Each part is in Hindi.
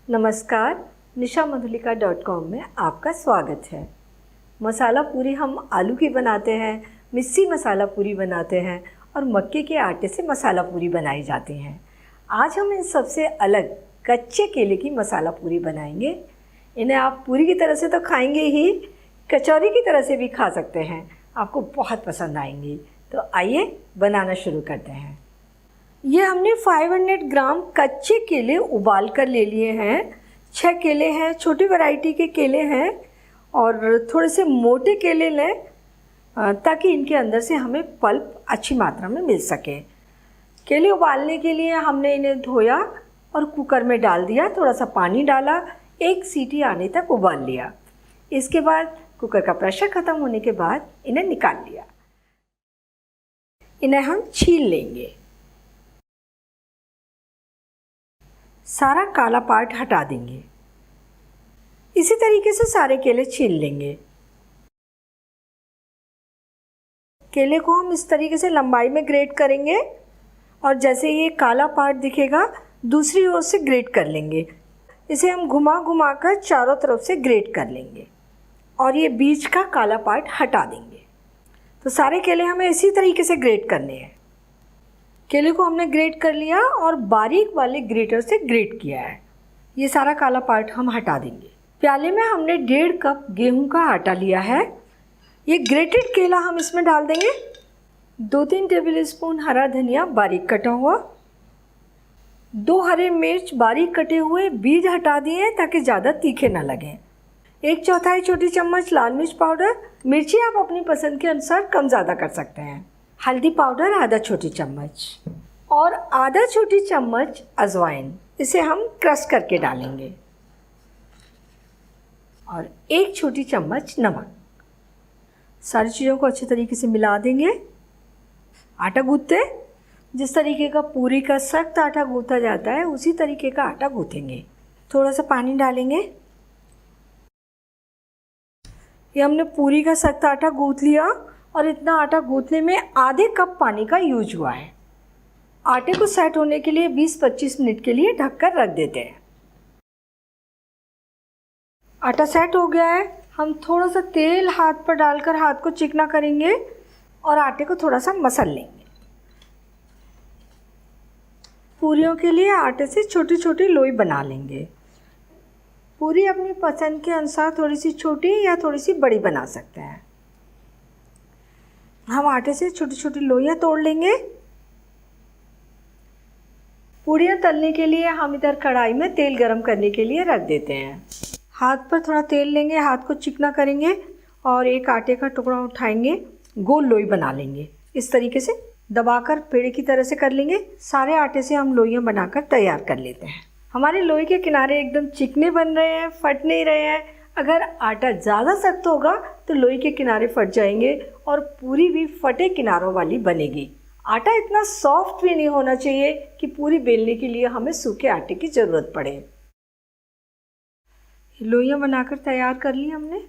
नमस्कार, nishamandhulika.com में आपका स्वागत है। मसाला पूरी हम आलू की बनाते हैं, मिस्सी मसाला पूरी बनाते हैं और मक्के के आटे से मसाला पूरी बनाई जाती हैं। आज हम इन सबसे अलग कच्चे केले की मसाला पूरी बनाएंगे। इन्हें आप पूरी की तरह से तो खाएंगे ही, कचौरी की तरह से भी खा सकते हैं। आपको बहुत पसंद आएंगी। तो आइए बनाना शुरू करते हैं। ये हमने 500 ग्राम कच्चे केले उबाल कर ले लिए हैं। 6 केले हैं, छोटी वैरायटी के केले हैं और थोड़े से मोटे केले लें ताकि इनके अंदर से हमें पल्प अच्छी मात्रा में मिल सके। केले उबालने के लिए हमने इन्हें धोया और कुकर में डाल दिया, थोड़ा सा पानी डाला, 1 सीटी आने तक उबाल लिया। इसके बाद कुकर का प्रेशर ख़त्म होने के बाद इन्हें निकाल लिया। इन्हें हम छील लेंगे। सारा काला पार्ट हटा देंगे। इसी तरीके से सारे केले छील लेंगे। केले को हम इस तरीके से लंबाई में ग्रेट करेंगे और जैसे ये काला पार्ट दिखेगा दूसरी ओर से ग्रेट कर लेंगे। इसे हम घुमा घुमा कर चारों तरफ से ग्रेट कर लेंगे और ये बीच का काला पार्ट हटा देंगे। तो सारे केले हमें इसी तरीके से ग्रेट करने हैं। केले को हमने ग्रेट कर लिया और बारीक वाले ग्रेटर से ग्रेट किया है। ये सारा काला पार्ट हम हटा देंगे। प्याले में हमने 1.5 कप गेहूं का आटा लिया है। ये ग्रेटेड केला हम इसमें डाल देंगे। 2-3 टेबल स्पून हरा धनिया बारीक कटा हुआ, 2 हरे मिर्च बारीक कटे हुए, बीज हटा दिए ताकि ज़्यादा तीखे ना लगें। 1/4 छोटी चम्मच लाल मिर्च पाउडर, मिर्ची आप अपनी पसंद के अनुसार कम ज़्यादा कर सकते हैं। हल्दी पाउडर आधा छोटी चम्मच और आधा छोटी चम्मच अजवाइन, इसे हम क्रश करके डालेंगे और 1 छोटी चम्मच नमक। सारी चीज़ों को अच्छे तरीके से मिला देंगे। आटा गूंथते जिस तरीके का पूरी का सख्त आटा गूंथा जाता है उसी तरीके का आटा गूंथेंगे। थोड़ा सा पानी डालेंगे। ये हमने पूरी का सख्त आटा गूंथ लिया और इतना आटा गूंथने में आधे कप पानी का यूज हुआ है। आटे को सेट होने के लिए 20-25 मिनट के लिए ढककर रख देते हैं। आटा सेट हो गया है। हम थोड़ा सा तेल हाथ पर डालकर हाथ को चिकना करेंगे और आटे को थोड़ा सा मसल लेंगे। पूरियों के लिए आटे से छोटी छोटी लोई बना लेंगे। पूरी अपनी पसंद के अनुसार थोड़ी सी छोटी या थोड़ी सी बड़ी बना सकते हैं। हम आटे से छोटी छोटी लोइयाँ तोड़ लेंगे। पूड़ियाँ तलने के लिए हम इधर कढ़ाई में तेल गरम करने के लिए रख देते हैं। हाथ पर थोड़ा तेल लेंगे, हाथ को चिकना करेंगे और एक आटे का टुकड़ा उठाएंगे, गोल लोई बना लेंगे। इस तरीके से दबाकर पेड़े की तरह से कर लेंगे। सारे आटे से हम लोइयाँ बनाकर तैयार कर लेते हैं। हमारे लोई के किनारे एकदम चिकने बन रहे हैं, फट नहीं रहे हैं। अगर आटा ज़्यादा सख्त होगा तो लोई के किनारे फट जाएंगे और पूरी भी फटे किनारों वाली बनेगी। आटा इतना सॉफ्ट भी नहीं होना चाहिए कि पूरी बेलने के लिए हमें सूखे आटे की ज़रूरत पड़े। लोइयाँ बनाकर तैयार कर ली हमने।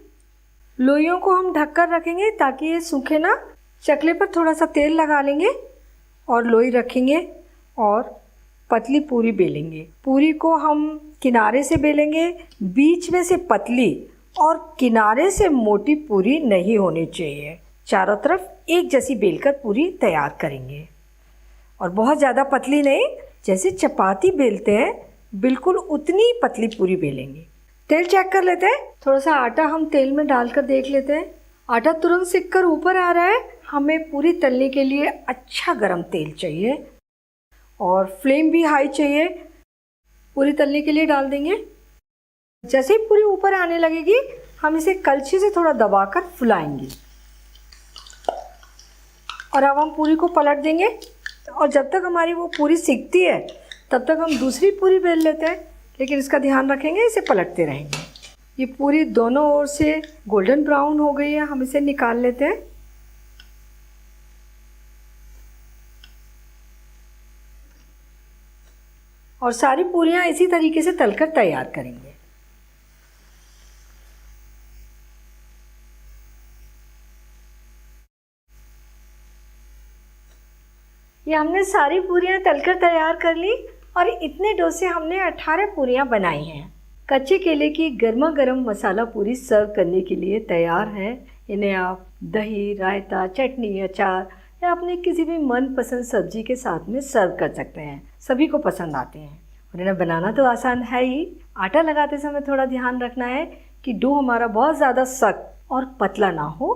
लोइयों को हम ढककर रखेंगे ताकि ये सूखे ना। चकले पर थोड़ा सा तेल लगा लेंगे और लोई रखेंगे और पतली पूरी बेलेंगे। पूरी को हम किनारे से बेलेंगे, बीच में से पतली और किनारे से मोटी पूरी नहीं होनी चाहिए। चारों तरफ एक जैसी बेलकर पूरी तैयार करेंगे और बहुत ज़्यादा पतली नहीं, जैसे चपाती बेलते हैं बिल्कुल उतनी पतली पूरी बेलेंगे। तेल चेक कर लेते हैं। थोड़ा सा आटा हम तेल में डालकर देख लेते हैं। आटा तुरंत सिक कर ऊपर आ रहा है। हमें पूरी तलने के लिए अच्छा गरम तेल चाहिए और फ्लेम भी हाई चाहिए। पूरी तलने के लिए डाल देंगे। जैसे ही पूरी ऊपर आने लगेगी हम इसे कलछी से थोड़ा दबाकर फुलाएंगे और अब हम पूरी को पलट देंगे और जब तक हमारी वो पूरी सिकती है तब तक हम दूसरी पूरी बेल लेते हैं, लेकिन इसका ध्यान रखेंगे, इसे पलटते रहेंगे। ये पूरी दोनों ओर से गोल्डन ब्राउन हो गई है, हम इसे निकाल लेते हैं। और सारी पूरियां इसी तरीके से तलकर तैयार करेंगे। ये हमने सारी पूरियां तलकर तैयार कर ली और इतने डो से हमने 18 पूरियाँ बनाई हैं। कच्चे केले की गर्मा गर्म मसाला पूरी सर्व करने के लिए तैयार है। इन्हें आप दही, रायता, चटनी, अचार या अपने किसी भी मनपसंद सब्जी के साथ में सर्व कर सकते हैं। सभी को पसंद आते हैं और इन्हें बनाना तो आसान है ही। आटा लगाते समय थोड़ा ध्यान रखना है कि डो हमारा बहुत ज़्यादा सख्त और पतला ना हो।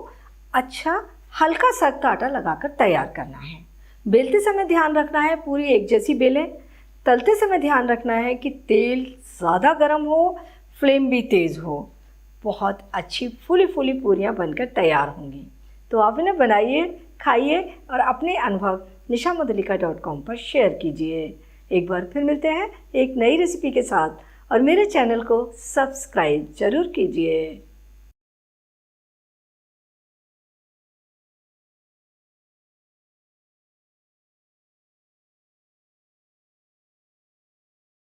अच्छा हल्का सख्त आटा लगाकर तैयार करना है। बेलते समय ध्यान रखना है पूरी एक जैसी बेलें। तलते समय ध्यान रखना है कि तेल ज़्यादा गर्म हो, फ्लेम भी तेज़ हो। बहुत अच्छी फूली फूली पूरियाँ बनकर तैयार होंगी। तो आप इन्हें बनाइए, खाइए और अपने अनुभव nishamudalika.com पर शेयर कीजिए। एक बार फिर मिलते हैं एक नई रेसिपी के साथ और मेरे चैनल को सब्सक्राइब ज़रूर कीजिए।